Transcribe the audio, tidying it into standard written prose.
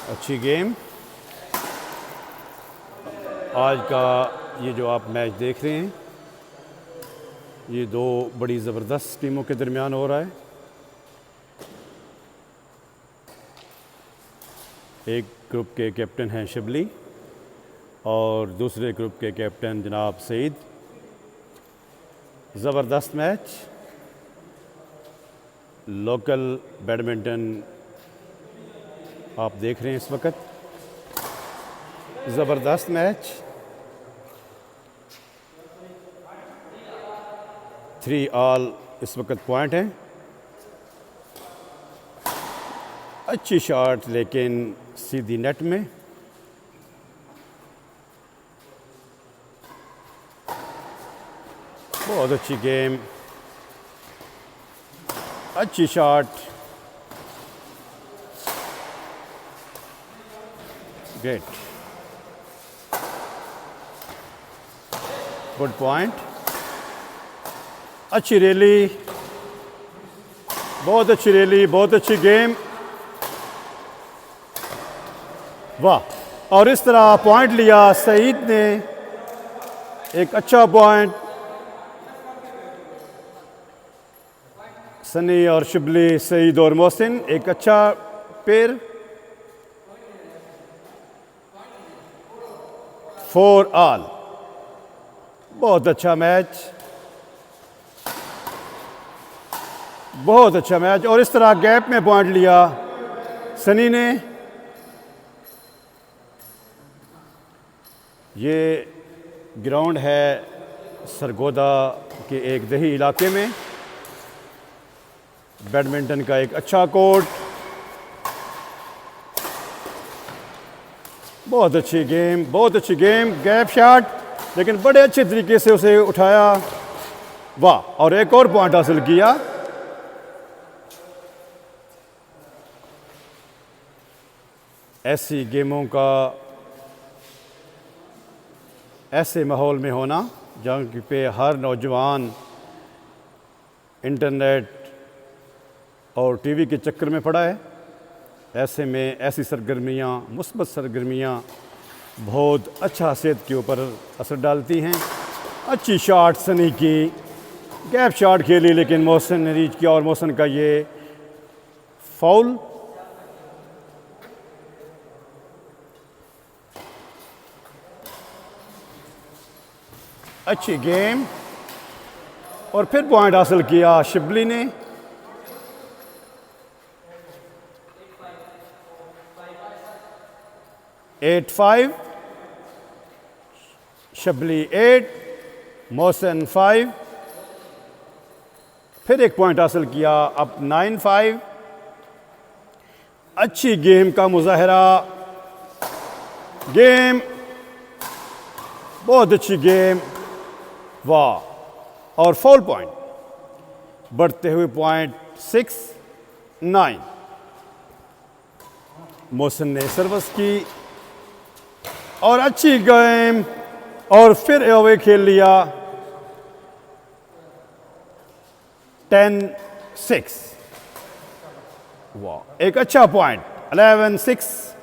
अच्छी गेम। आज का ये जो आप मैच देख रहे हैं, ये दो बड़ी ज़बरदस्त टीमों के दरमियान हो रहा है। एक ग्रुप के कैप्टन हैं शिबली और दूसरे ग्रुप के कैप्टन जनाब सईद। ज़बरदस्त मैच। लोकल बैडमिंटन आप देख रहे हैं इस वक्त। ज़बरदस्त मैच। 3 ऑल इस वक्त पॉइंट हैं। अच्छी शॉट लेकिन सीधी नेट में। बहुत अच्छी गेम, अच्छी शॉट, ग्रेट, गुड पॉइंट, अच्छी रैली, बहुत अच्छी रैली, बहुत अच्छी गेम, वाह। और इस तरह पॉइंट लिया सईद ने, एक अच्छा पॉइंट। सनी और शिबली, सईद और मोहसिन, एक अच्छा पेयर। 4 ऑल, बहुत अच्छा मैच, बहुत अच्छा मैच। और इस तरह गैप में पॉइंट लिया सनी ने। ये ग्राउंड है सरगोदा के एक दही इलाके में। बैडमिंटन का एक अच्छा कोर्ट, बहुत अच्छी गेम, बहुत अच्छी गेम। गैप शॉट लेकिन बड़े अच्छे तरीके से उसे उठाया, वाह। और एक और पॉइंट हासिल किया। ऐसी गेमों का ऐसे माहौल में होना जहाँ पे हर नौजवान इंटरनेट और टीवी के चक्कर में पड़ा है, ऐसे में ऐसी सरगर्मियाँ, मुस्बत सरगर्मियाँ बहुत अच्छा सेहत के ऊपर असर डालती हैं। अच्छी शॉट सनी की, गैप शॉट खेली लेकिन मोहसिन ने रीच किया और मोहसिन का ये फाउल। अच्छी गेम और फिर पॉइंट हासिल किया शिबली ने। एट 5, शिबली 8, मोहसिन 5। फिर एक पॉइंट हासिल किया, अब 9-5। अच्छी गेम का मुजाहरा, गेम, बहुत अच्छी गेम, वाह। और फाउल पॉइंट, बढ़ते हुए पॉइंट 6-9। मोहसिन ने सर्विस की और अच्छी गेम और फिर अवे खेल लिया। 10-6, वाह। एक अच्छा पॉइंट, 11-6।